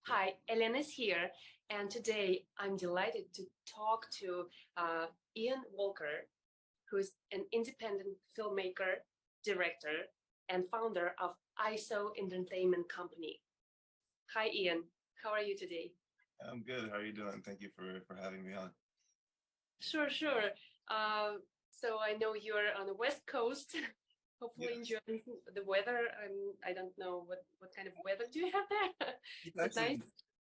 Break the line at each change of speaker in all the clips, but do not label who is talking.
Hi, Elena is here, and today I'm delighted to talk to Ian Walker, who's an independent filmmaker, director, and founder of ISO Entertainment Company. Hi, Ian. How are you today?
I'm good. How are you doing? Thank you for having me on.
Sure, sure. Uh, so I know you're on the West Coast, hopefully
Yes,
enjoying the weather. I don't know what kind of weather do you have there?
it's
Is it nice?
actually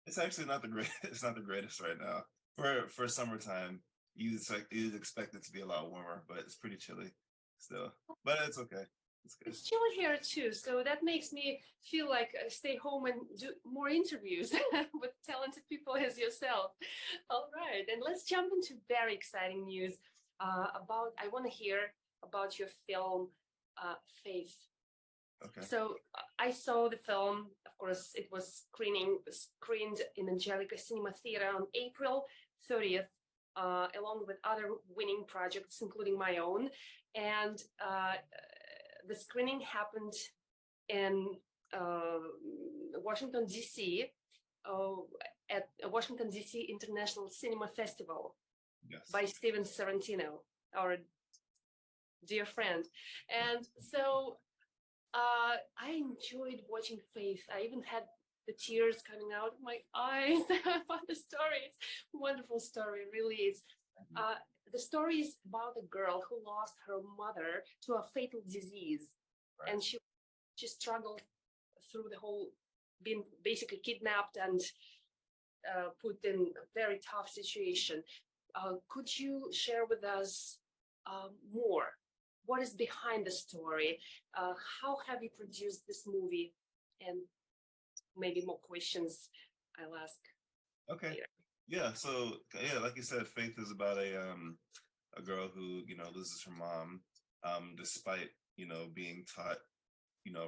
it's actually not the great it's not the greatest right now. For summertime, you'd expect it to be a lot warmer, but it's pretty chilly still. But it's okay. It's good.
It's chilly here too, so that makes me feel like I stay home and do more interviews with talented people as yourself. All right, and let's jump into very exciting news I want to hear about your film, Faith.
Okay.
So I saw the film. Of course, it was screened in Angelica Cinema Theater on April 30th, along with other winning projects, including my own. And the screening happened in uh, Washington, D.C., uh, at Washington, D.C. International Cinema Festival
Yes.
by Steven Sorrentino, our dear friend. And so I enjoyed watching Faith. I even had the tears coming out of my eyes about the story. It's a wonderful story, really is. Uh, the story is about a girl who lost her mother to a fatal disease,
Right.
and she struggled through the whole, being basically kidnapped and put in a very tough situation. Could you share with us more? What is behind the story? How have you produced this movie? And maybe more questions I'll ask
Okay.
later.
Yeah. So yeah, like you said, Faith is about a girl who loses her mom, despite being taught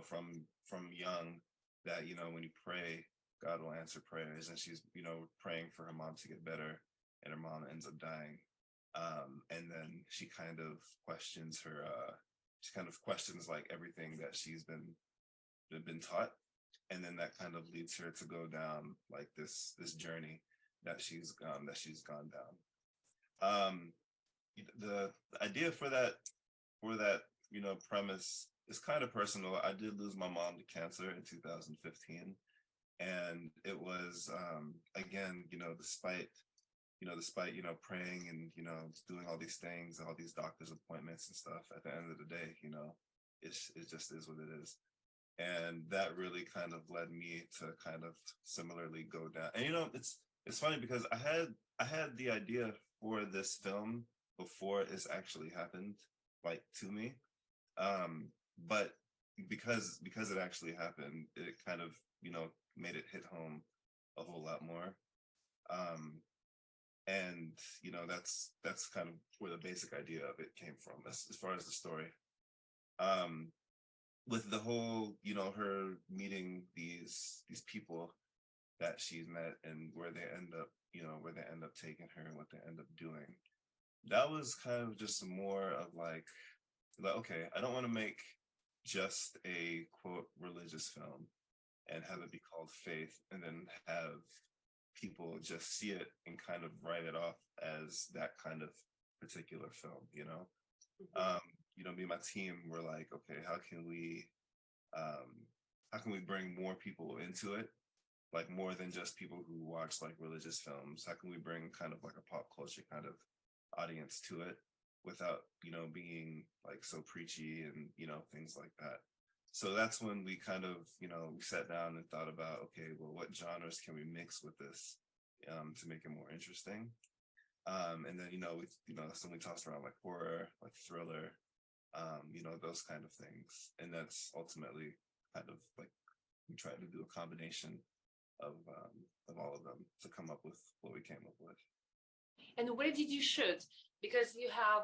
from young that when you pray, God will answer prayers, and she's praying for her mom to get better, and her mom ends up dying. And then she kind of questions like everything that she's been taught, and then that kind of leads her to go down like this journey that she's gone down. um the idea for that premise is kind of personal. I did lose my mom to cancer in 2015, and it was again, despite praying and doing all these things, all these doctor's appointments and stuff, at the end of the day, it just is what it is. And that really kind of led me to kind of similarly go down. And it's funny because I had the idea for this film before it's actually happened, like, to me. But because it actually happened, it kind of made it hit home a whole lot more. um and that's kind of where the basic idea of it came from, as far as the story. um with the whole, her meeting these people that she's met, and where they end up taking her and what they end up doing. That was kind of just more of like, okay, I don't want to make just a quote religious film and have it be called Faith, and then have people just see it and kind of write it off as that kind of particular film.
Mhm.
um Me and my team were like, okay, um how can we bring more people into it, like more than just people who watch like religious films? How can we bring kind of like a pop culture kind of audience to it without being like so preachy and things like that? So that's when we kind of we sat down and thought about, okay, well, what genres can we mix with this, to make it more interesting? And then that's when we tossed around like horror, like thriller, those kind of things. And that's ultimately kind of like we tried to do a combination of all of them to come up with what we came up with.
And where did you shoot? Because you have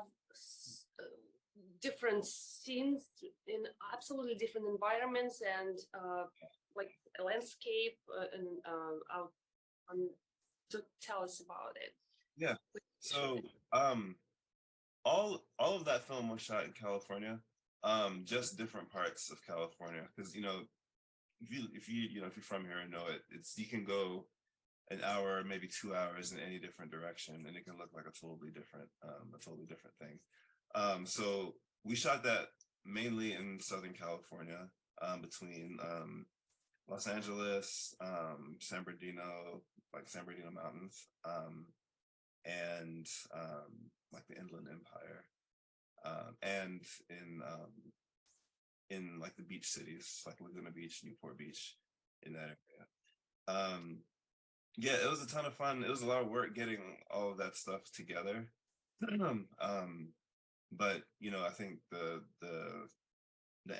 different scenes in absolutely different environments and like a landscape and out on. So tell us about it.
Yeah.
Where did you shoot
So
it?
all of that film was shot in California, just different parts of California, because if you're from here and know it, you can go an hour, maybe 2 hours in any different direction, and it can look like a totally different thing. So we shot that mainly in Southern California, between Los Angeles, San Bernardino, like San Bernardino Mountains, and like the Inland Empire, and in like the beach cities, like Laguna Beach, Newport Beach, in that area. Yeah, it was a ton of fun. It was a lot of work getting all of that stuff together. But I think the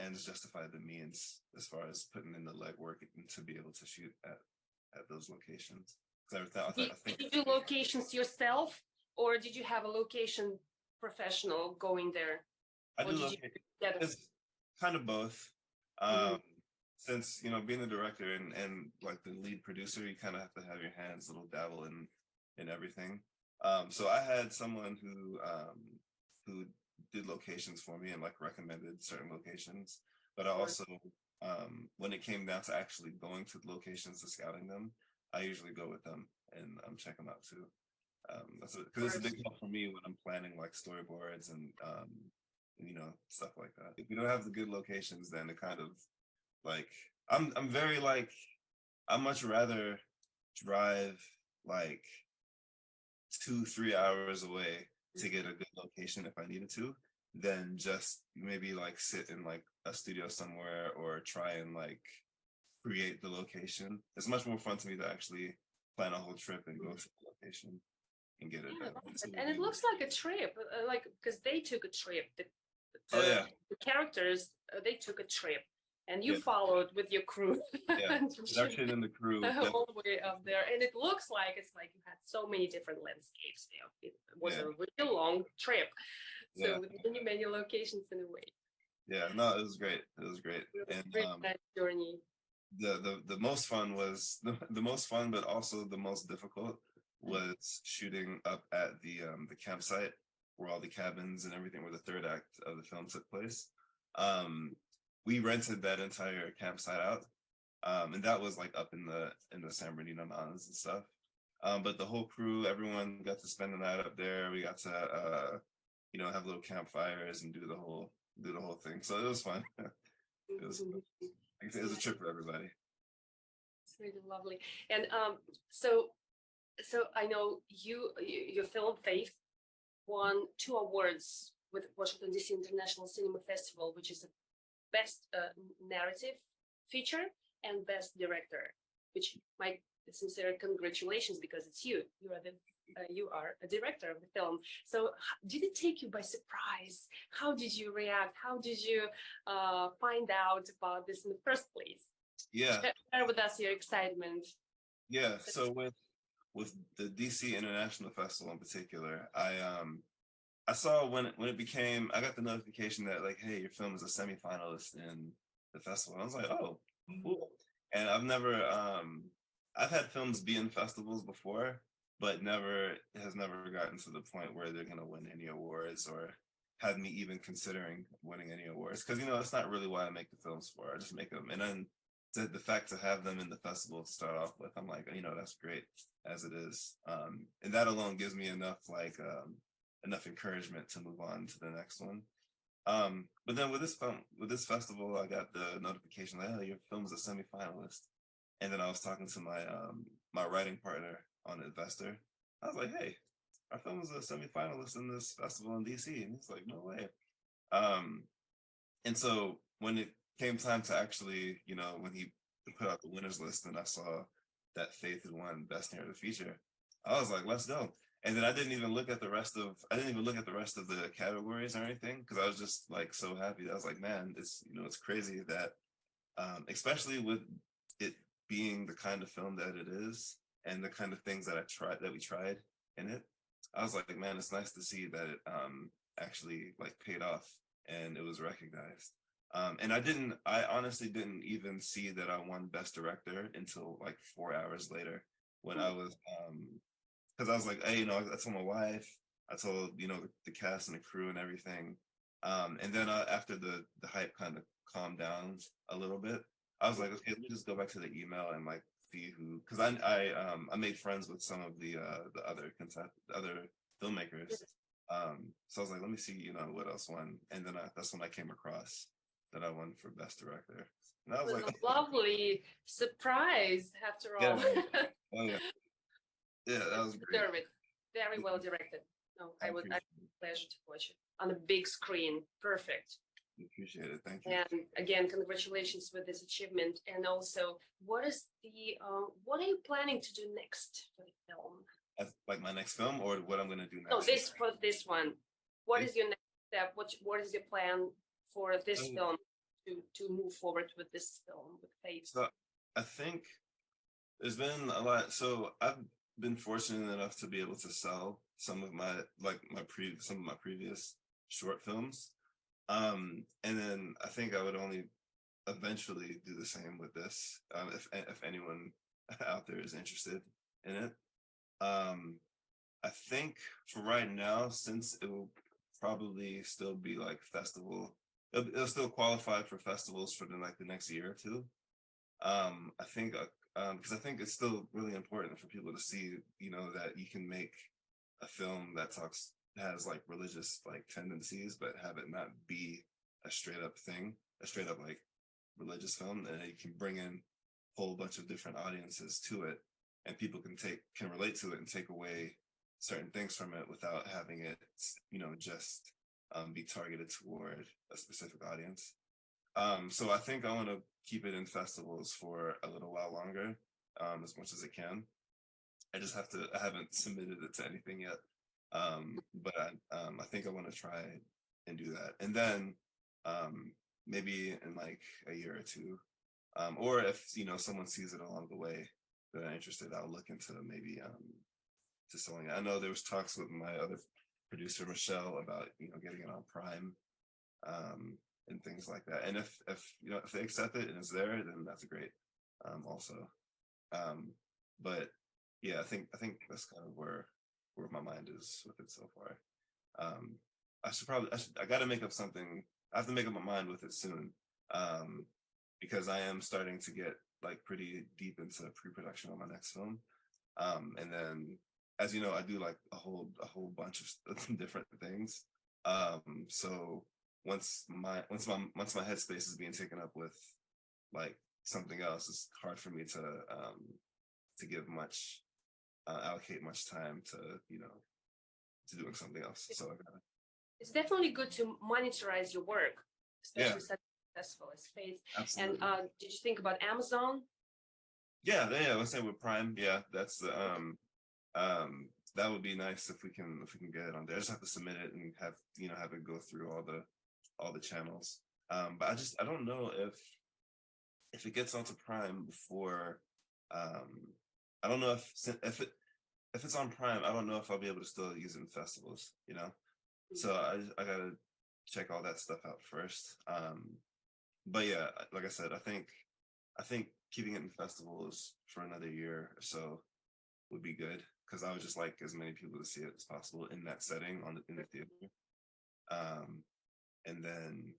ends justify the means as far as putting in the legwork to be able to shoot at those locations.
Did you do locations yourself, or did you have a location professional going there?
I
Or
do
did you
locate.
together?
It's kind of both. Since being a director and like the lead producer, you kind of have to have your hands a little dabble in everything. So I had someone who did locations for me and like recommended certain locations, but I also when it came down to actually going to the locations and scouting them, I usually go with them and check them out too. Because it's a big help for me when I'm planning like storyboards and stuff like that. If we don't have the good locations, then it kind of like I'm very like I'd much rather drive like 2-3 hours away to get a good location if I needed to, than just maybe like sit in like a studio somewhere or try and like create the location. It's much more fun to me to actually plan a whole trip and go to the location and get it done.
And it looks like a trip, like because they took a trip.
Oh yeah.
The characters, they took a trip, and you followed with your crew.
Yeah, production and the crew
all the way up there, and it looks like it's like you had so many different landscapes. It was a really long trip, so with many locations in a way.
Yeah, no, it was great. It was great, and
nice journey.
The most fun was the most fun, but also the most difficult was shooting up at the campsite where all the cabins and everything, where the third act of the film took place. We rented that entire campsite out, and that was like up in the San Bernardino Mountains and stuff. But the whole crew, everyone got to spend the night up there. We got to have little campfires and do the whole thing. So it was fun. It was a trip for everybody.
It's really lovely. And so I know your film Faith won 2 awards with Washington DC International Cinema Festival, which is the best narrative feature and best director, which my sincere congratulations, because it's you are a director of the film. So did it take you by surprise? How did you react? How did you find out about this in the first place?
Yeah,
share with us your excitement.
Yeah, so with the DC International Festival in particular, I saw when it became, I got the notification that like, hey, your film is a semi-finalist in the festival. I was like, oh, cool. And I've had films be in festivals before, but it has never gotten to the point where they're gonna win any awards or have me even considering winning any awards. Because that's not really why I make the films for. I just make them, and then the fact to have them in the festival to start off with, I'm like, that's great as it is, and that alone gives me enough encouragement to move on to the next one. But then with this festival, I got the notification that, oh, your film's a semi-finalist, and then I was talking to my writing partner on Investor. I was like, hey, our film is a semi-finalist in this festival in DC, and he's like, no way. And so when it came time to actually, when he put out the winners list and I saw that Faith had won Best Narrative Feature, I was like, let's go. And then I didn't even look at the rest of the categories or anything, because I was just like so happy. I was like, man, it's crazy that especially with it being the kind of film that it is and the kind of things that we tried in it, I was like, man, it's nice to see that it actually like paid off and it was recognized. And I honestly didn't even see that I won Best Director until like 4 hours later, when I was, because I was like, hey, I told my wife, I told, the cast and the crew and everything. And then after the hype kind of calmed down a little bit, I was like, okay, let me just go back to the email and like see who, because I made friends with some of the other the other filmmakers. So I was like, let me see, you know, what else won, and then that's when I came across that I won for best director, and I
It
was
was
like,
a lovely surprise after
yeah,
all.
oh yeah, yeah, that was great.
Deserve it. Very well directed. No,
I
I
appreciate it.
pleasure to watch it on a big screen. Perfect.
Appreciate it. Thank you.
And again, congratulations with this achievement. And also, what are you planning to do next for the film?
Like my next film, or what I'm gonna do
No,
next?
this one. What
This,
is your next step? What is your plan for this
so,
film to move forward with this film with Faith?
so I think there's been a lot. So I've been fortunate enough to be able to sell some of my some of my previous short films. And then I think I would only eventually do the same with this, if anyone out there is interested in it. Um, I think for right now, since it will probably still be like it'll still qualify for festivals for the next year or two. I think because I think it's still really important for people to see, you know, that you can make a film that has like religious like tendencies, but have it not be a straight up thing, a straight up like religious film, and you can bring in a whole bunch of different audiences to it, and people can relate to it and take away certain things from it without having it, you know, just be targeted toward a specific audience. So I think I want to keep it in festivals for a little while longer, as much as I can. I haven't submitted it to anything yet. But I think I want to try and do that. And then maybe in like a year or two, or if, you know, someone sees it along the way that I'm interested, I'll look into maybe to selling it. I know there was talks with my other producer, Michelle, about, you know, getting it on Prime. And things like that. And if you know, if they accept it and it's there, then that's great. Also, but yeah, I think that's kind of where my mind is with it so far. Um, I got to make up something. I have to make up my mind with it soon, because I am starting to get like pretty deep into pre-production on my next film. And then, as you know, I do like a whole bunch of different things. So once my headspace is being taken up with like something else, it's hard for me to give much allocate much time to, you know, to doing something else. So I gotta,
It's definitely good to monetize your work,
yeah,
especially such successful as Faith. And
absolutely.
did you think about Amazon?
Yeah. Let's say with Prime, yeah, that's the that would be nice if we can get it on there. I just have to submit it and have, you know, have it go through all the channels. But I don't know if it gets onto Prime before. I don't know if it's on Prime. I don't know if I'll be able to still use it in festivals. You know, so I gotta check all that stuff out first. But yeah, like I said, I think keeping it in festivals for another year or so would be good, because I would just like as many people to see it as possible in that setting in the theater. Um, and then,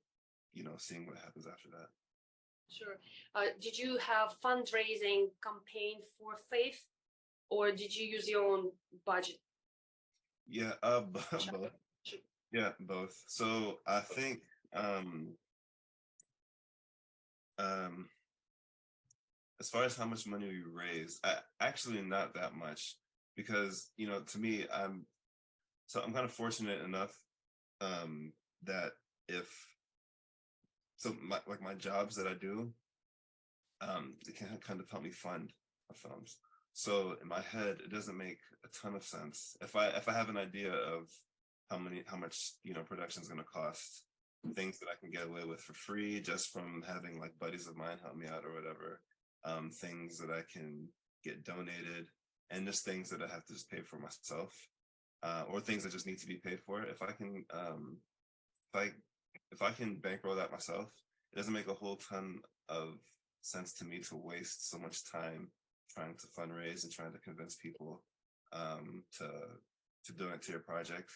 you know, seeing what happens after that.
Sure. Did you have fundraising campaign for Faith, or did you use your own budget?
Yeah, both. Yeah, both. So I think um um as far as how much money we raised, actually not that much, because, you know, to me, I'm kind of fortunate enough that if my jobs that I do, it can kind of help me fund my films. So in my head, it doesn't make a ton of sense if I have an idea of how much, you know, production is going to cost, things that I can get away with for free just from having like buddies of mine help me out or whatever, things that I can get donated, and just things that I have to just pay for myself, or things that just need to be paid for. If I if I can bankroll that myself, it doesn't make a whole ton of sense to me to waste so much time trying to fundraise and trying to convince people to donate to your project.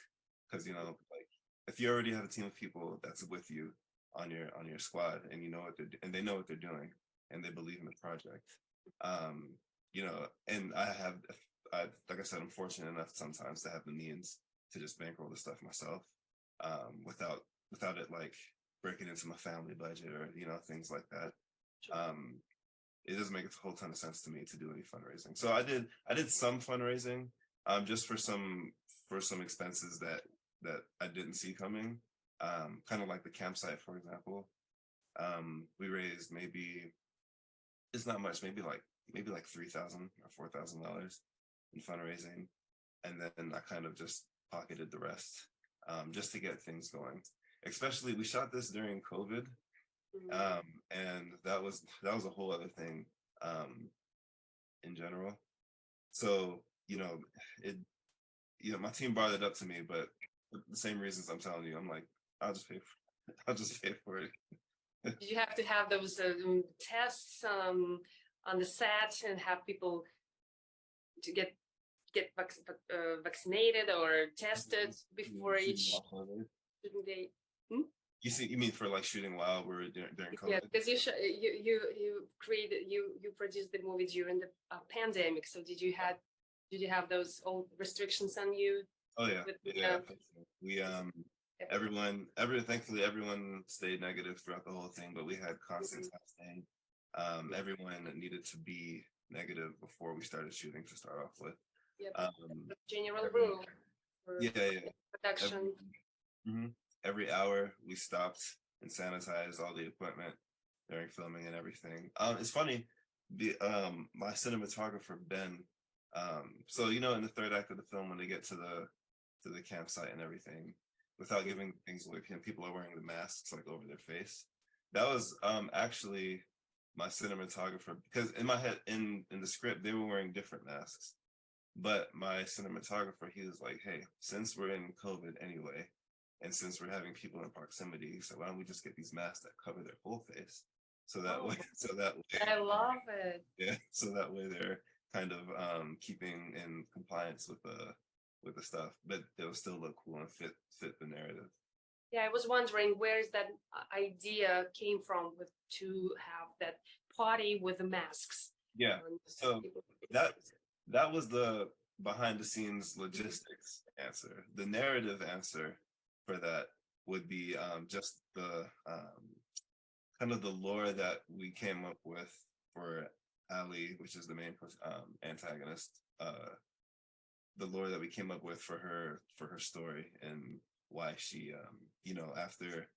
Because, you know, like, if you already have a team of people that's with you on your squad, and you know what and they know what they're doing, and they believe in the project. You know, and like I said, I'm fortunate enough sometimes to have the means to just bankroll the stuff myself, without it like breaking into my family budget or, you know, things like that.
Sure.
It doesn't make a whole ton of sense to me to do any fundraising. So I did some fundraising, just for some expenses that I didn't see coming. Kind of like the campsite, for example. We raised maybe, it's not much, maybe like $3,000 or $4,000 in fundraising, and then I kind of just pocketed the rest, just to get things going. Especially, we shot this during COVID, and that was a whole other thing, in general. So, you know, it my team brought it up to me, but for the same reasons I'm telling you, I'm like, I'll just pay for it.
Did you have to have those tests on the set and have people to get vaccinated or tested before each shooting day?
You mean for like shooting while we're during
Yeah,
COVID?
because you produced the movie during the pandemic. So did you have those old restrictions on you?
Oh yeah,
With,
yeah. We thankfully everyone stayed negative throughout the whole thing, but we had constant testing. Everyone needed to be negative before we started shooting to start off with.
Yeah,
Um,
general
every,
rule for
yeah.
production.
Every hour we stopped and sanitized all the equipment during filming and everything. It's funny, my cinematographer Ben. So you know, in the third act of the film, when they get to the campsite and everything, without giving things away, people are wearing the masks like over their face. That was actually my cinematographer, because in my head, in the script, they were wearing different masks. But my cinematographer, he was like, "Hey, since we're in COVID anyway, and since we're having people in proximity, so why don't we just get these masks that cover their whole face? So that way,
I love it.
yeah, so that way they're kind of keeping in compliance with the stuff, but they'll still look cool and fit the narrative."
Yeah, I was wondering where's that idea came from with to have that party with the masks.
Yeah, so that was the behind the scenes logistics answer. The narrative answer for that would be just the kind of the lore that we came up with for Ali, which is the main antagonist. The lore that we came up with for her story, and why she, after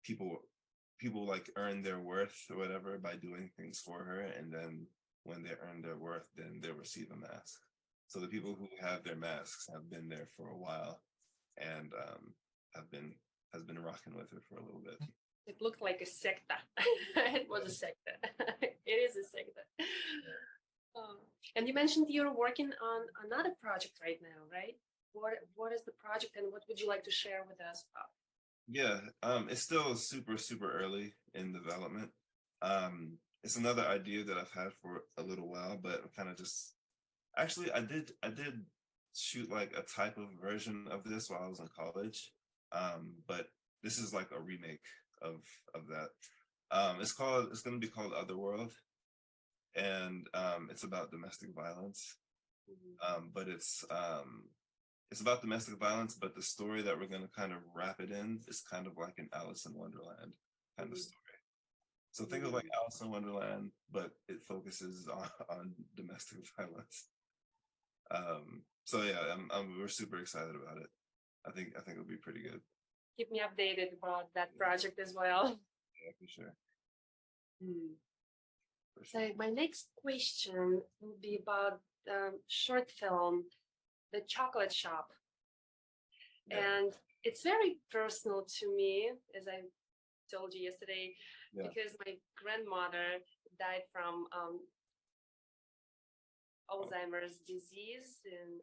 people like earn their worth or whatever by doing things for her, and then when they earn their worth, then they'll receive a mask. So the people who have their masks have been there for a while, and has been rocking with her for a little bit.
It looked like a secta. It was a secta. It is a secta. And you mentioned you're working on another project right now, right? What is the project, and what would you like to share with us about?
Yeah, it's still super early in development. It's another idea that I've had for a little while, but I'm kind of just actually I did shoot like a type of version of this while I was in college, but this is like a remake of that. It's going to be called Otherworld, and it's about domestic violence. But it's about domestic violence, but the story that we're going to kind of wrap it in is kind of like an Alice in Wonderland kind of story. So think of like Alice in Wonderland, but it focuses on domestic violence. So yeah, we're super excited about it. I think it'll be pretty good.
Keep me updated about that project as well.
Yeah, for sure. For
So
sure.
my next question will be about the short film, The Chocolate Shop.
Yeah.
And it's very personal to me, as I told you yesterday, because my grandmother died from Alzheimer's disease in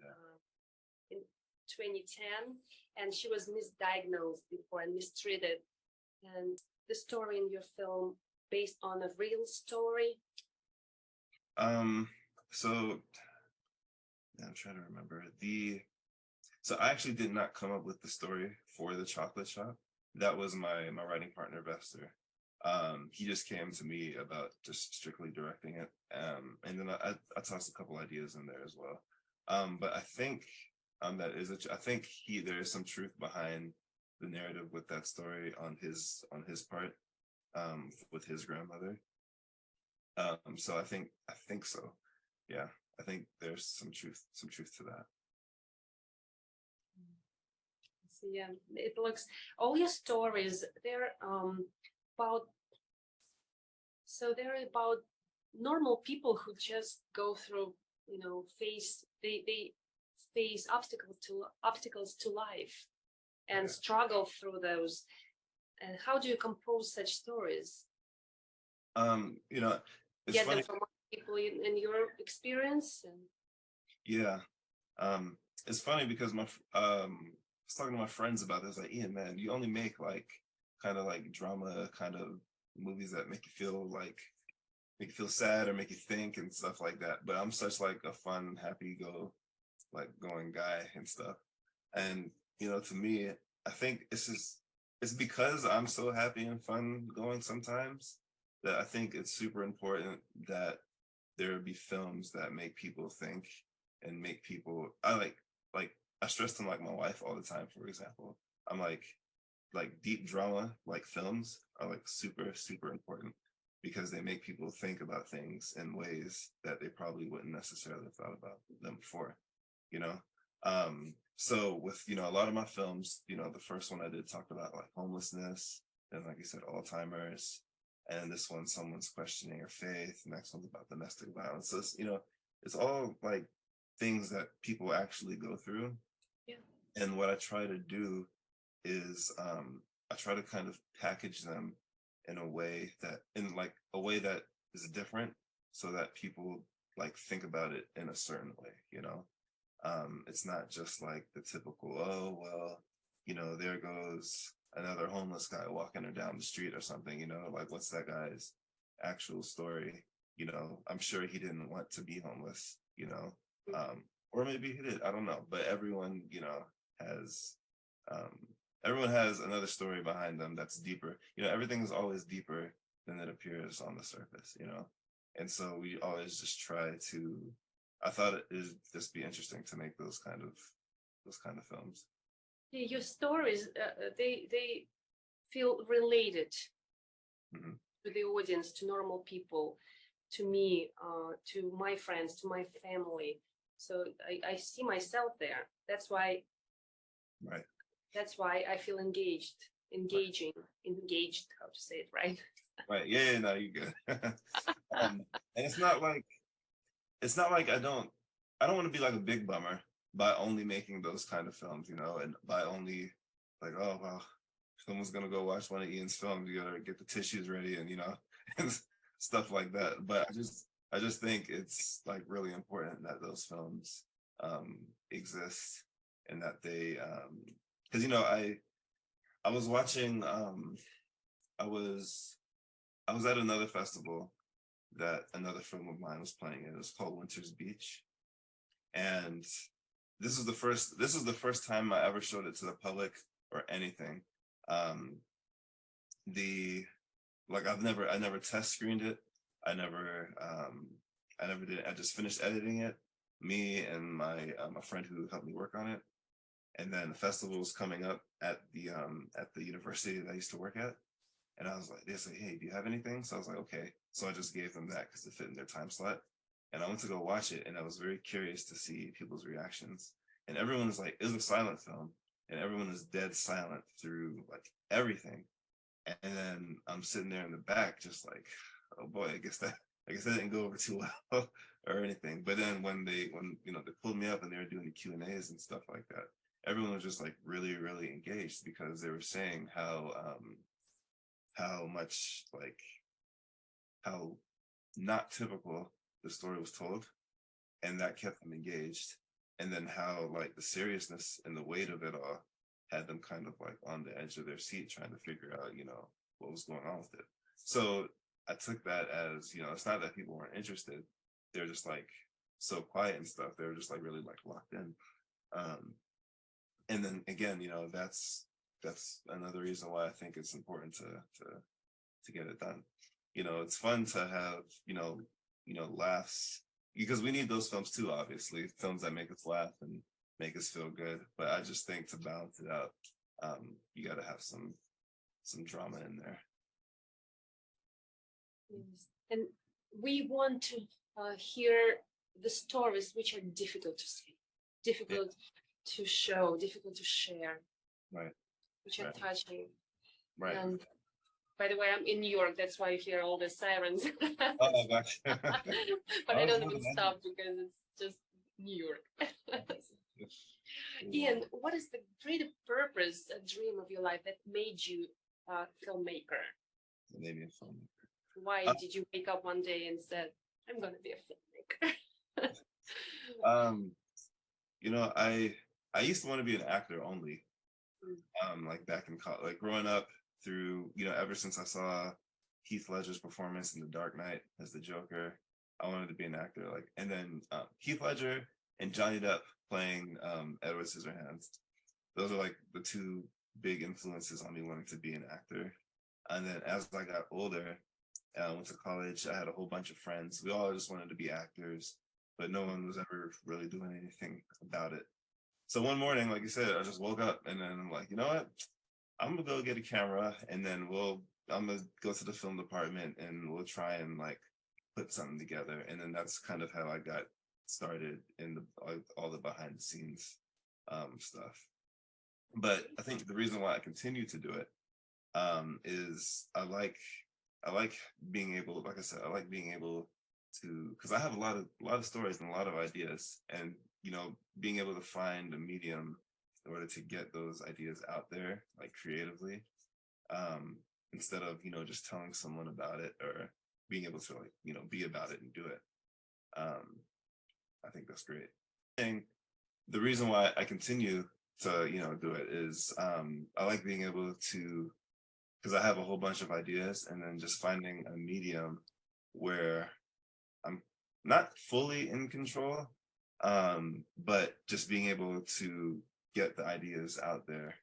2010, and she was misdiagnosed before and mistreated. And the story in your film based on a real story.
So I'm trying to remember so I actually did not come up with the story for The Chocolate Shop. That was my writing partner, Vester. He just came to me about just strictly directing it. And then I tossed a couple ideas in there as well. But I think I think there is some truth behind the narrative with that story on his part, with his grandmother. So I think so. Yeah, I think there's some truth to that.
So yeah, it looks, all your stories, they're about, so they're about normal people who just go through, you know, they face obstacles to life and
Yeah.
struggle through those. And how do you compose such stories?
You know, it's
Get them
funny.
from other people in your experience? And
Yeah. It's funny because I was talking to my friends about this, like, Ian, man, you only make like kind of like drama kind of movies that make you feel sad or make you think and stuff like that. But I'm such like a fun, happy going guy and stuff. And to me, I think it's because I'm so happy and fun going sometimes that I think it's super important that there be films that make people think and make people like I stress to like my wife all the time, for example. I'm like deep drama like films are like super, super important because they make people think about things in ways that they probably wouldn't necessarily have thought about them before, you know? So with, a lot of my films, the first one I did talked about like homelessness, and like you said, Alzheimer's, and this one, someone's questioning her faith. The next one's about domestic violence. So it's all like things that people actually go through.
yeah,
And what I try to do is I try to kind of package them in like a way that is different so that people like think about it in a certain way. It's not just like the typical, oh well, there goes another homeless guy walking her down the street or something, like what's that guy's actual story? I'm sure he didn't want to be homeless, or maybe he did, I don't know, but has um everyone has another story behind them that's deeper. Everything is always deeper than it appears on the surface. And so we always just try to, I thought it would just be interesting to make those kind of films.
yeah, your stories, they feel related
Hmm.
to the audience, to normal people, to me, to my friends, to my family. So I see myself there.
Right.
That's why I feel
Right.
engaged, how to say it, right?
Right. Yeah, no, you good. And it's not like I don't want to be like a big bummer by only making those kind of films, and by only like, oh well, someone's gonna go watch one of Ian's films, you gotta get the tissues ready and and stuff like that. But I just think it's like really important that those films exist and that they because I was watching I was I was at another festival that another film of mine was playing. It was called Winter's Beach, and this was the first time I ever showed it to the public or anything. Um, the like I never test screened it. I never did. I just finished editing it. Me and my friend who helped me work on it, and then the festival was coming up at the university that I used to work at. And I was like, they said, hey, do you have anything? So I was like, okay. So I just gave them that because it fit in their time slot. And I went to go watch it, and I was very curious to see people's reactions. And everyone was like, it was a silent film, and everyone was dead silent through like everything. And then I'm sitting there in the back, just like, oh boy, I guess that didn't go over too well or anything. But then when they pulled me up and they were doing the Q&As and stuff like that, everyone was just like really, really engaged because they were saying how much like how not typical the story was told, and that kept them engaged. And then how like the seriousness and the weight of it all had them kind of like on the edge of their seat trying to figure out what was going on with it. So I took that as, it's not that people weren't interested, they're just like so quiet and stuff, they were just like really like locked in. And then again, that's another reason why I think it's important to to get it done. It's fun to have, laughs, because we need those films too, obviously, films that make us laugh and make us feel good. But I just think to balance it out, you got to have some drama in there.
Yes. And we want to hear the stories which are difficult to say, difficult to show, difficult to share,
Right.
which are touching.
Right.
And by the way, I'm in New York. That's why you hear all the sirens.
Oh, gosh.
But I don't even stop because it's just New York. Ian, what is the greater purpose, a dream of your life that made you a filmmaker?
Maybe a filmmaker.
Why did you wake up one day and said, I'm going to be a filmmaker?
I used to want to be an actor only. Like back in college, like growing up through, ever since I saw Heath Ledger's performance in The Dark Knight as the Joker, I wanted to be an actor. And then Heath Ledger and Johnny Depp playing Edward Scissorhands. Those are like the two big influences on me wanting to be an actor. And then as I got older, I went to college. I had a whole bunch of friends. We all just wanted to be actors, but no one was ever really doing anything about it. So one morning, like you said, I just woke up and then I'm like, you know what? I'm gonna go get a camera and then I'm gonna go to the film department and we'll try and like put something together. And then that's kind of how I got started in all the behind the scenes stuff. But I think the reason why I continue to do it is I like being able, like I said, I like being able to, because I have a lot of stories and a lot of ideas, and being able to find a medium in order to get those ideas out there, like creatively, instead of just telling someone about it or being able to be about it and do it. I think that's great. And the reason why I continue to do it is I like being able to, because I have a whole bunch of ideas, and then just finding a medium where I'm not fully in control, but just being able to get the ideas out there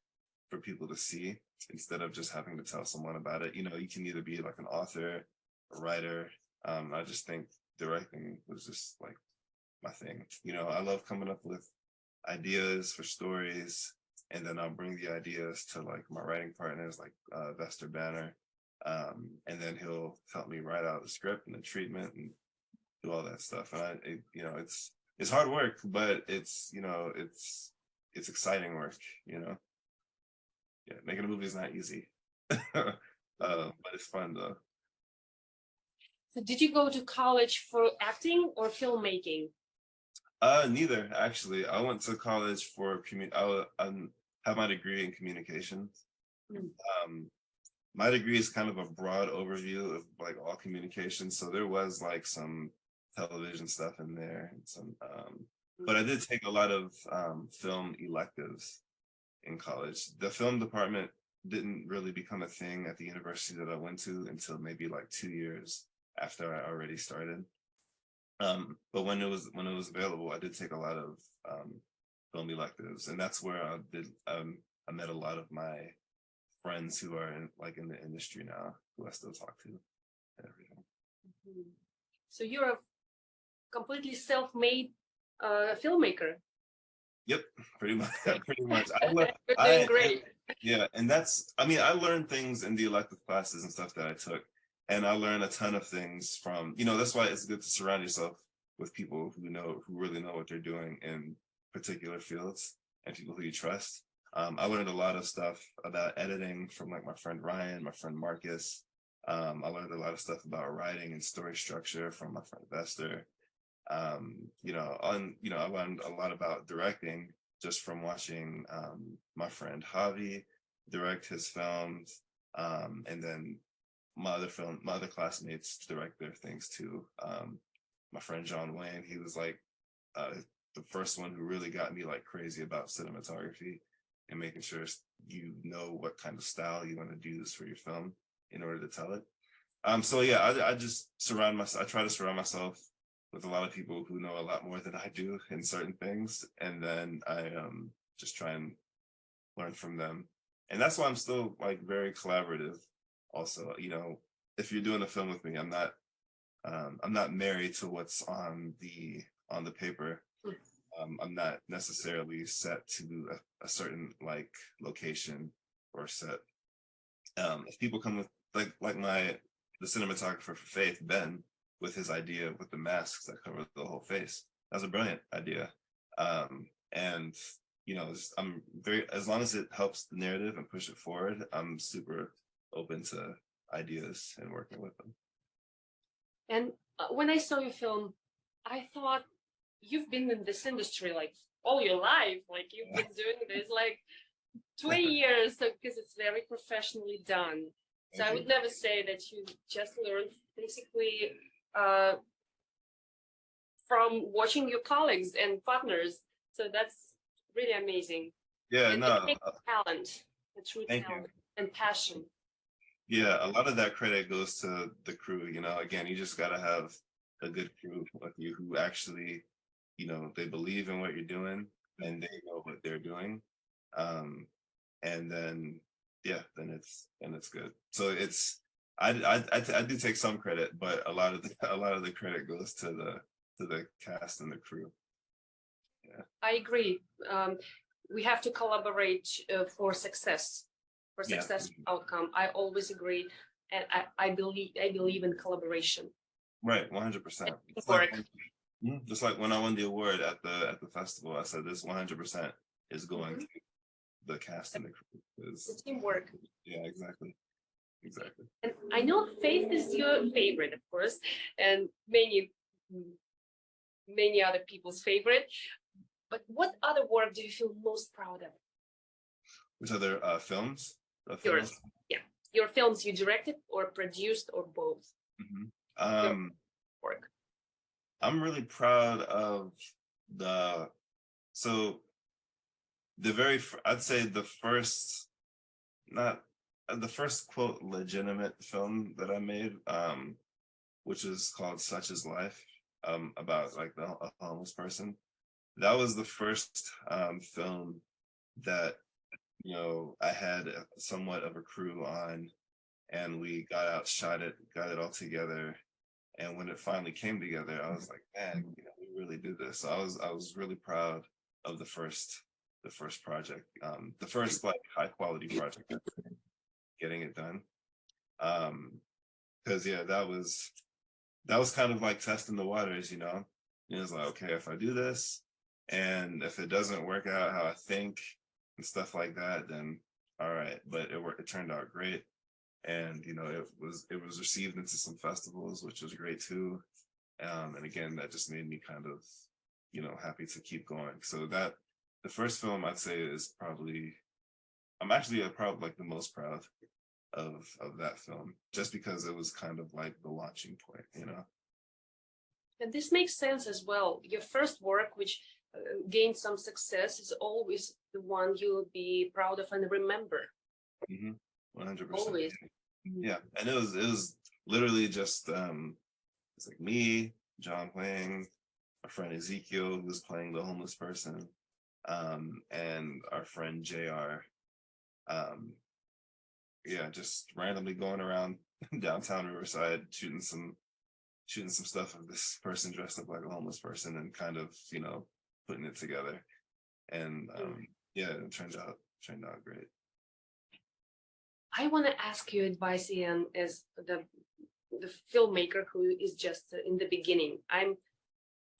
for people to see instead of just having to tell someone about it. You can either be like an author, a writer. I just think directing was just like my thing. I love coming up with ideas for stories, and then I'll bring the ideas to like my writing partners, like Vester Banner, and then he'll help me write out the script and the treatment and do all that stuff. And it's hard work, but it's exciting work. Yeah, making a movie is not easy, but it's fun though.
So did you go to college for acting or filmmaking?
Neither, actually. I went to college for I have my degree in communications. My degree is kind of a broad overview of like all communications. So there was like some television stuff in there and some, but I did take a lot of film electives in college. The film department didn't really become a thing at the university that I went to until maybe like 2 years after I already started. But when it was available, I did take a lot of film electives, and that's where I met a lot of my friends who are in the industry now, who I still talk to and everything.
So you're a completely self-made filmmaker.
Yep, pretty much.
You're doing great.
Yeah, and I learned things in the elective classes and stuff that I took. And I learned a ton of things from, that's why it's good to surround yourself with people who really know what they're doing in particular fields, and people who you trust. I learned a lot of stuff about editing from like my friend Ryan, my friend Marcus. I learned a lot of stuff about writing and story structure from my friend Vester. I learned a lot about directing just from watching my friend Javi direct his films, and then my other classmates direct their things too. My friend John Wayne, he was like the first one who really got me like crazy about cinematography and making sure you know what kind of style you want to use for your film in order to tell it. So yeah, I just I try to surround myself with a lot of people who know a lot more than I do in certain things, and then I just try and learn from them. And that's why I'm still like very collaborative also. if you're doing a film with me, I'm not married to what's on the paper. I'm not necessarily set to a certain like location or set. If people come with like the cinematographer for Faith, Ben, with his idea with the masks that cover the whole face, that's a brilliant idea. And I'm very, as long as it helps the narrative and push it forward, I'm super open to ideas and working with them.
And when I saw your film, I thought you've been in this industry like all your life, like you've been doing this like 20 years, so because it's very professionally done. So I would never say that you just learned basically from watching your colleagues and partners. So that's really amazing.
Yeah,
and
no,
it takes talent, a true talent and passion.
Yeah, a lot of that credit goes to the crew. Again, you just got to have a good crew with you who actually, they believe in what you're doing and they know what they're doing. And then, yeah, then it's good. So I do take some credit, but a lot of the credit goes to the cast and the crew. Yeah,
I agree. We have to collaborate for success, outcome. I always agree, and I believe in collaboration.
right, 100%. Just like when I won the award at the festival, I said this 100% is going to the cast and the crew.
It's teamwork.
Yeah, exactly.
And I know Faith is your favorite, of course, and many other people's favorite. But what other work do you feel most proud of?
Which other films?
Yours, yeah, your films you directed or produced or both. Work.
I'm really proud of I'd say the first, not the first quote legitimate film that I made, which is called Such Is Life, about like a homeless person. That was the first film that I had somewhat of a crew on, and we got out, shot it, got it all together. And when it finally came together, I was like, man, we really did this. So I was really proud of the first project, the first like high quality project, getting it done. Because yeah, that was kind of like testing the waters, It was like, okay, if I do this, and if it doesn't work out how I think and stuff like that, then all right. But it turned out great. And it was received into some festivals, which was great too. And again, that just made me kind of happy to keep going. So that the first film I'd say is probably, I'm actually probably like the most proud of that film, just because it was kind of like the launching point.
And this makes sense as well. Your first work, which gained some success, is always the one you'll be proud of and remember.
100%.
Always.
Yeah, and it was literally just it's like me, John playing, our friend Ezekiel who's playing the homeless person, and our friend JR. Yeah, just randomly going around downtown Riverside shooting some stuff of this person dressed up like a homeless person and kind of putting it together. And yeah, it turned out great.
I want to ask you advice, Ian, as the filmmaker who is just in the beginning. I'm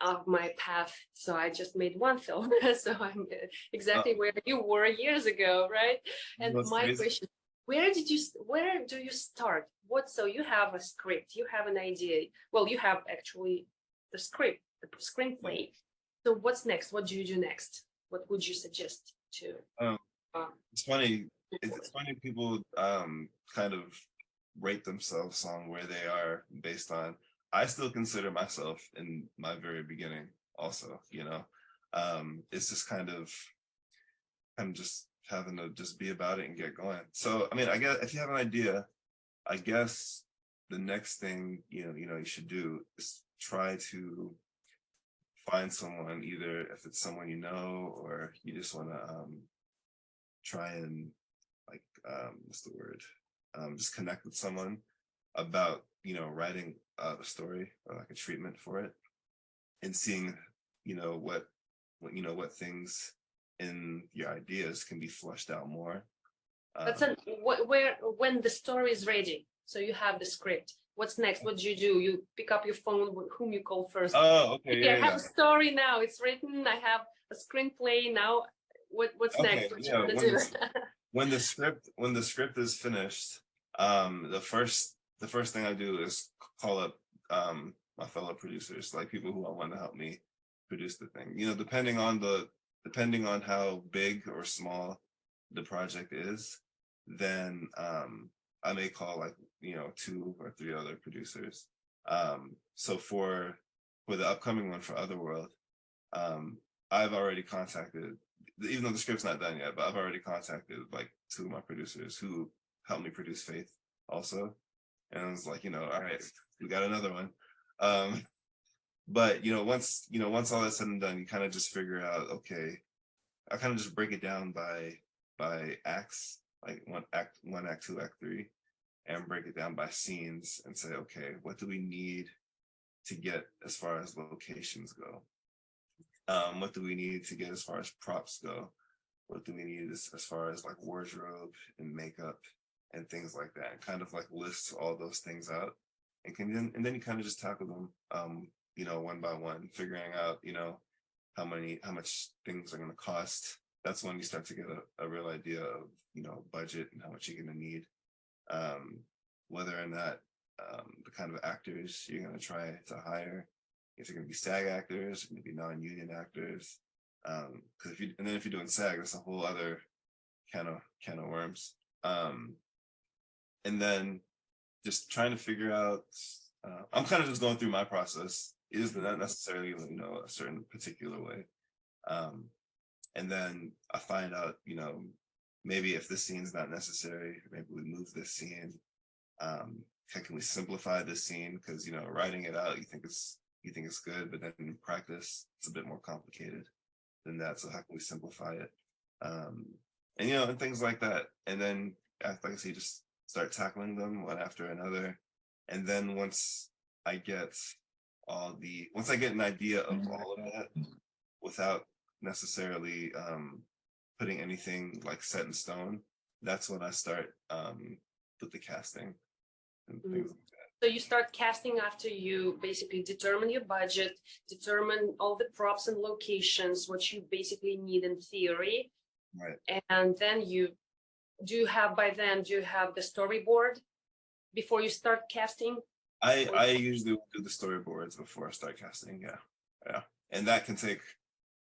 of my path, so I just made one film, so I'm exactly where you were years ago, right? And my question: where do you start? So you have a script, you have an idea. Well, you have actually the script, the screenplay. So what's next? What do you do next? What would you suggest to?
It's funny. It's funny people kind of rate themselves on where they are based on. I still consider myself in my very beginning also, it's just kind of, I'm just having to just be about it and get going. So, I mean, I guess if you have an idea, I guess the next thing, you should do is try to find someone, either if it's someone or you just want to try and like, what's the word? Just connect with someone about, you know, writing a story or like a treatment for it, and seeing, you know, what things in your ideas can be fleshed out more.
But then when the story is ready, so you have the script, what's next? What do? You pick up your phone, whom you call first?
Oh, okay,
Okay, I
yeah,
have
yeah.
a story now, it's written, I have a screenplay now. What's
Okay,
next? What you
yeah.
want to do?
When the script is finished, the first thing I do is call up my fellow producers, like people who I want to help me produce the thing. You know, depending on how big or small the project is, then I may call, like, you know, 2 or 3 other producers. So for the upcoming one for Otherworld, I've already contacted, even though the script's not done yet, but I've already contacted like 2 of my producers who helped me produce Faith also. And I was like, you know, all right, we got another one. But once all that's said and done, you kind of just figure out, okay, I kind of just break it down by acts, like one act, 2 act, 3, and break it down by scenes and say, okay, what do we need to get as far as locations go? What do we need to get as far as props go? What do we need as far as like wardrobe and makeup and things like that? And kind of like list all those things out, and then you kind of just tackle them, one by one, figuring out, how much things are going to cost. That's when you start to get a real idea of, budget and how much you're going to need, whether or not the kind of actors you're going to try to hire. If they're going to be SAG actors, going to be non-union actors. Because if you're doing SAG, that's a whole other can of worms. And then just trying to figure out. I'm kind of just going through my process. It is not necessarily, a certain particular way. And then I find out, maybe if this scene's not necessary, maybe we move this scene. Can we simplify this scene? Because writing it out, you think it's good, but then in practice, it's a bit more complicated than that. So how can we simplify it? And things like that. And then, like I say, just start tackling them one after another. And then once I get an idea of all of that, without necessarily putting anything like set in stone, that's when I start with the casting and things like that.
So you start casting after you basically determine your budget, determine all the props and locations, what you basically need in theory.
Right.
And then do you have the storyboard before you start casting?
I usually do the storyboards before I start casting. Yeah. And that can take,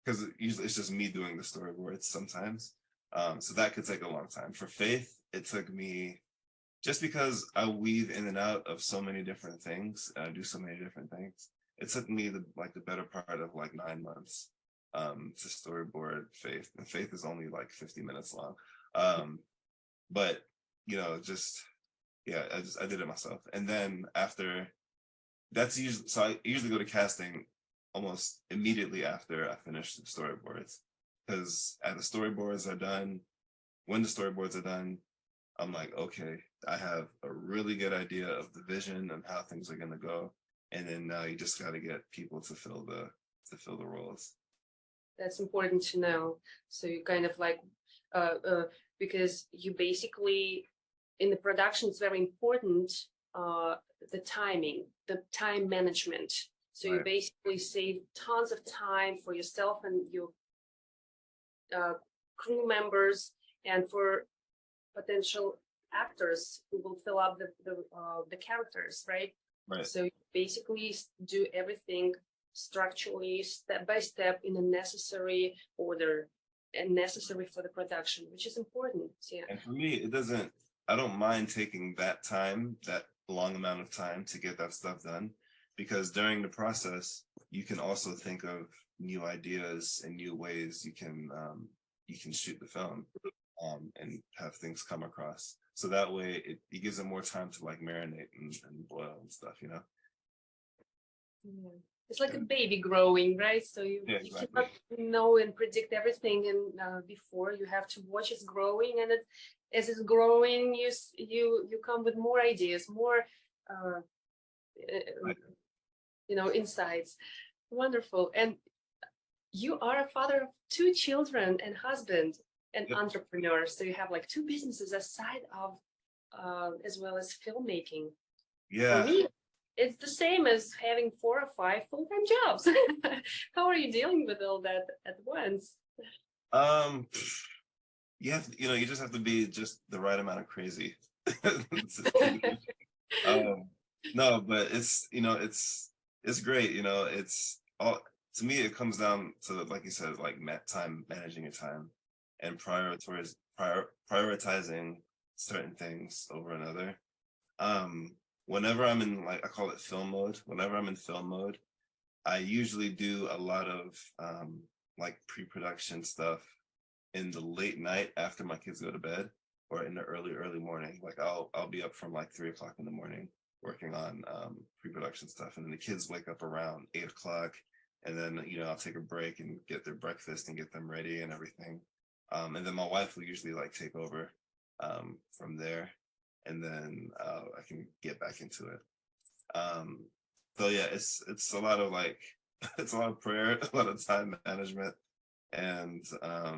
because usually it's just me doing the storyboards sometimes. So that could take a long time. For Faith, it took me, just because I weave in and out of so many different things, and I do so many different things, it took me the better part of like 9 months to storyboard Faith. And Faith is only like 50 minutes long. But I did it myself. And then after, I usually go to casting almost immediately after I finish the storyboards, because when the storyboards are done, I'm like, okay, I have a really good idea of the vision and how things are going to go. And then now you just got to get people to fill the roles.
That's important to know. So you kind of like, because you basically, in the production, it's very important, the timing, the time management. So
Right.
You basically save tons of time for yourself and your crew members, and for potential actors who will fill up the characters, right?
Right.
So you basically do everything structurally, step by step, in a necessary order and necessary for the production, which is important. Yeah.
And for me, I don't mind taking that long amount of time to get that stuff done, because during the process, you can also think of new ideas and new ways you can shoot the film, and have things come across. So that way it gives them more time to like marinate and boil and stuff,
Yeah. It's like a baby growing, right? So you
exactly.
cannot know and predict everything, and before you have to watch it growing, and as it's growing, you come with more ideas, more uh,
Right.
insights. Wonderful. And you are a father of two children and husband and
Yep.
entrepreneur. So you have like two businesses aside of, as well as filmmaking. For
Yeah.
me, it's the same as having 4 or 5 full-time jobs. How are you dealing with all that at once?
Um, you have to, you just have to be just the right amount of crazy. to do it. Um, no, but it's great. It's all to me. It comes down to, like you said, like time managing your time and prioritizing certain things over another. Um, whenever I'm in, like, I call it film mode. Whenever I'm in film mode, I usually do a lot of like pre-production stuff in the late night after my kids go to bed, or in the early morning. Like I'll be up from like 3 o'clock in the morning working on pre-production stuff, and then the kids wake up around 8 o'clock, and then I'll take a break and get their breakfast and get them ready and everything. And then my wife will usually like take over from there, and then I can get back into it. Um, so yeah, it's a lot of like it's a lot of prayer, a lot of time management, and a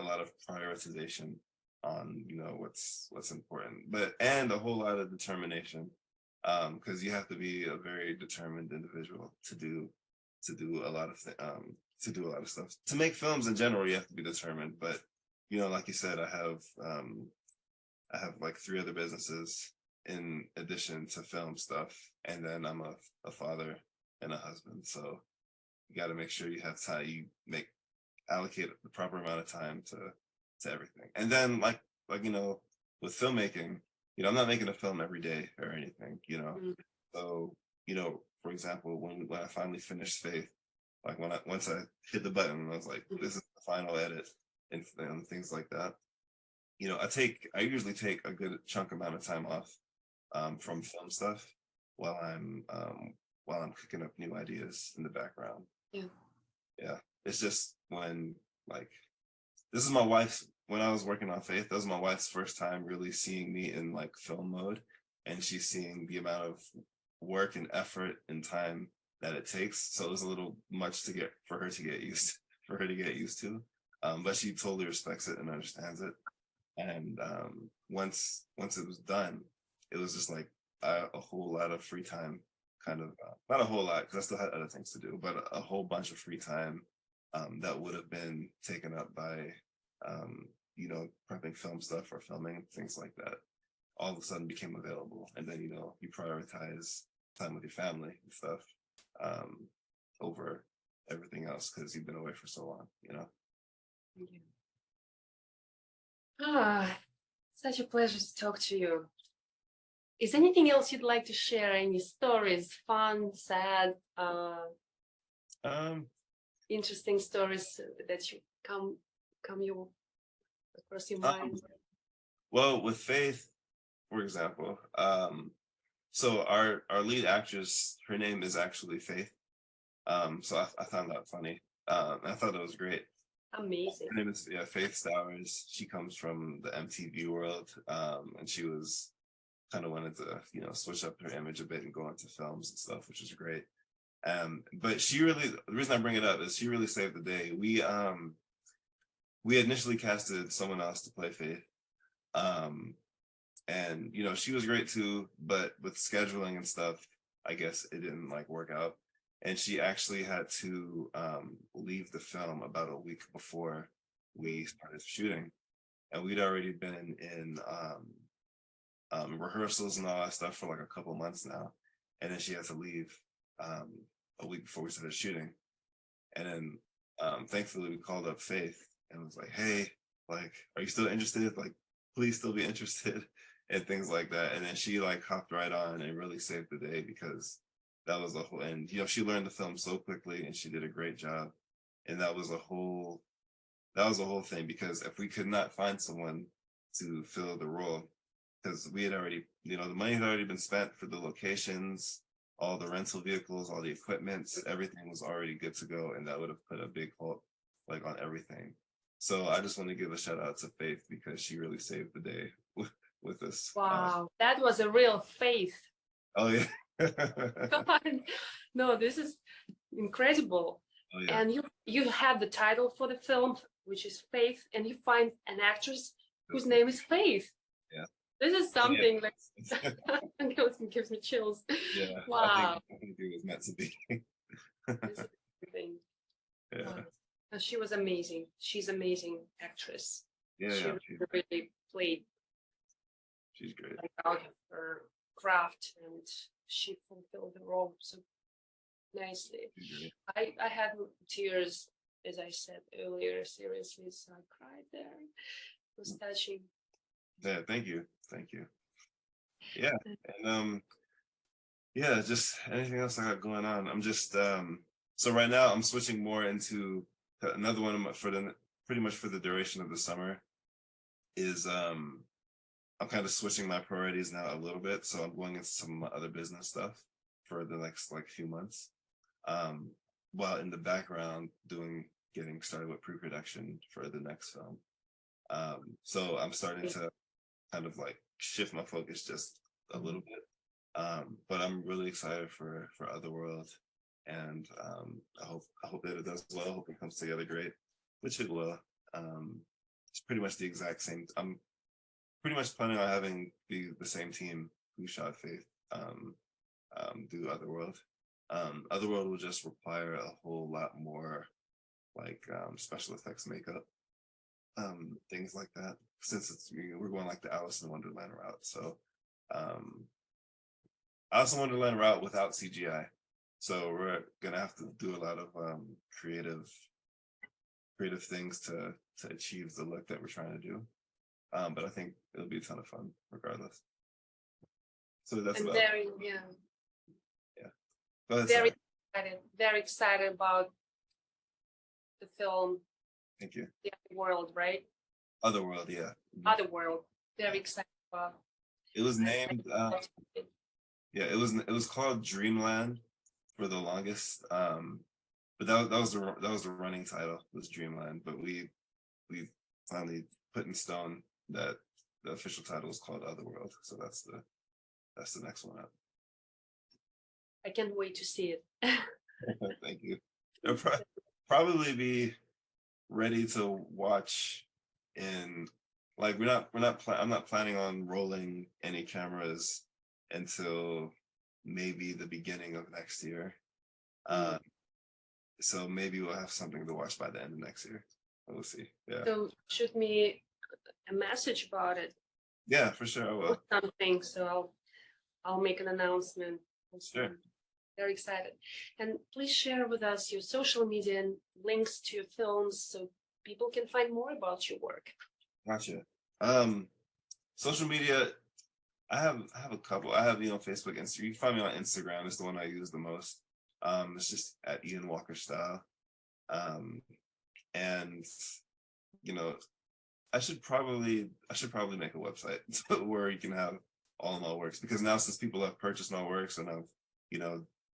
lot of prioritization on what's important, and a whole lot of determination, because you have to be a very determined individual to do a lot of to do a lot of stuff. To make films in general, you have to be determined, but like you said, I have like 3 other businesses in addition to film stuff, and then I'm a father and a husband. So you got to make sure you have time. You make allocate the proper amount of time to everything. And then with filmmaking, I'm not making a film every day or anything.
Mm.
So for example, when I finally finished Faith, like once I hit the button, I was like, this is the final edit, and things like that. I usually take a good chunk amount of time off from film stuff while I'm cooking up new ideas in the background.
Yeah.
Yeah, it's just like this is my wife's when I was working on Faith, that was my wife's first time really seeing me in like film mode, and she's seeing the amount of work and effort and time that it takes. So it was a little much to get for her to get used to. But she totally respects it and understands it. And once it was done, it was just like a whole lot of free time, kind of not a whole lot because I still had other things to do, but a whole bunch of free time that would have been taken up by prepping film stuff or filming things like that. All of a sudden became available, and then you prioritize time with your family and stuff over everything else because you've been away for so long.
Yeah. Ah, such a pleasure to talk to you. Is anything else you'd like to share? Any stories, fun, sad,
Um,
interesting stories that you come you across your
um,
mind?
well, with Faith, for example, so our lead actress, her name is actually Faith. So I found that funny. I thought it was great.
Amazing.
Her name is Faith Stowers. She comes from the MTV world, and she was kind of wanted to switch up her image a bit and go into films and stuff, which is great. But the reason I bring it up is she really saved the day. We initially casted someone else to play Faith, and she was great too, but with scheduling and stuff, I guess it didn't like work out, and she actually had to leave the film about a week before we started shooting, and we'd already been in rehearsals and all that stuff for like a couple months now, and then she had to leave a week before we started shooting, and then thankfully we called up Faith and was like, hey, like, are you still interested? Like, please still be interested, and things like that. And then she like hopped right on and really saved the day because that was a whole, and she learned the film so quickly and she did a great job. And that was a whole thing, because if we could not find someone to fill the role, because we had already, the money had already been spent for the locations, all the rental vehicles, all the equipment, everything was already good to go, and that would have put a big halt like on everything. So I just want to give a shout out to Faith because she really saved the day with this.
Wow, that was a real faith.
Oh yeah.
No, this is incredible.
Oh yeah.
And you have the title for the film, which is Faith, and you find an actress whose name is Faith.
Yeah.
This is something
Yeah.
like gives me chills.
Yeah.
Wow.
I think it was meant to be.
This is amazing.
Yeah.
Wow. And she was amazing. She's amazing actress.
Yeah.
She really played
She's great.
out of her craft, and she fulfilled the role so nicely. I had tears, as I said earlier, seriously, so I cried there. It was touching.
Yeah, thank you. Yeah. And yeah, just anything else I got going on. I'm just so right now I'm switching more into another one of my, for the pretty much for the duration of the summer is I'm kind of switching my priorities now a little bit. So I'm going into some of my other business stuff for the next like few months. While in the background getting started with pre-production for the next film. So I'm starting to kind of like shift my focus just a little bit. But I'm really excited for Otherworld, and I hope that it does well. I hope it comes together great, which it will. It's pretty much the exact same. I'm pretty much planning on having the same team who shot Faith do Otherworld. Otherworld will just require a whole lot more like special effects makeup, things like that, since we're going like the Alice in Wonderland route. So Alice in Wonderland route without CGI. So we're gonna have to do a lot of creative things to achieve the look that we're trying to do. But I think it'll be a ton of fun regardless. So that's about
yeah.
Go ahead,
Very excited about the film.
Thank you.
The Otherworld, right?
Otherworld, yeah.
Otherworld. Very excited about.
It was named yeah, it was called Dreamland for the longest. But that was the running title, was Dreamland. But we finally put in stone that the official title is called Otherworld. So that's the next one up.
I can't wait to see it.
Thank you. It'll probably be ready to watch in like I'm not planning on rolling any cameras until maybe the beginning of next year. So maybe we'll have something to watch by the end of next year. We'll see. Yeah.
So shoot me a message about it.
Yeah, for sure I will.
Or something. So I'll make an announcement.
Sure.
Very excited. And please share with us your social media and links to your films so people can find more about your work.
Gotcha. Social media, I have a couple. I have, Facebook, Instagram. You can find me on Instagram. It's the one I use the most. It's just at ianwalkerstyle. And I should probably make a website where you can have all of my works, because now since people have purchased my works and I've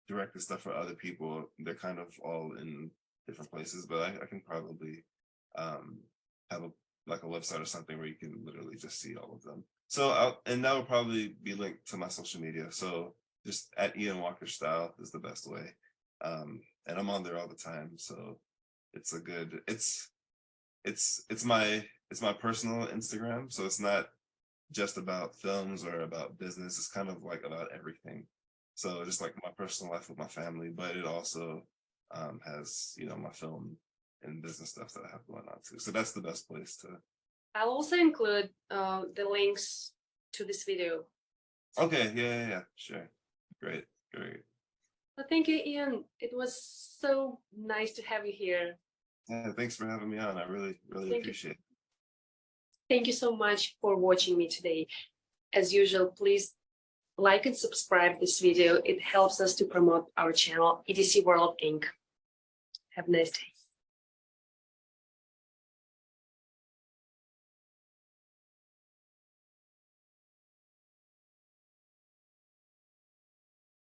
directed stuff for other people, they're kind of all in different places. But I can probably have a website or something where you can literally just see all of them. So and that will probably be linked to my social media. So just at ianwalkerstyle is the best way. And I'm on there all the time. So it's it's my personal Instagram. So it's not just about films or about business. It's kind of like about everything. So just like my personal life with my family, but it also has, my film and business stuff that I have going on too. So that's the best place to.
I'll also include the links to this video.
Okay, yeah, sure. Great.
Well, thank you, Ian. It was so nice to have you here.
Yeah, thanks for having me on. I really appreciate it.
Thank you so much for watching me today. As usual, please like and subscribe this video. It helps us to promote our channel, EDC World Inc. Have a nice day.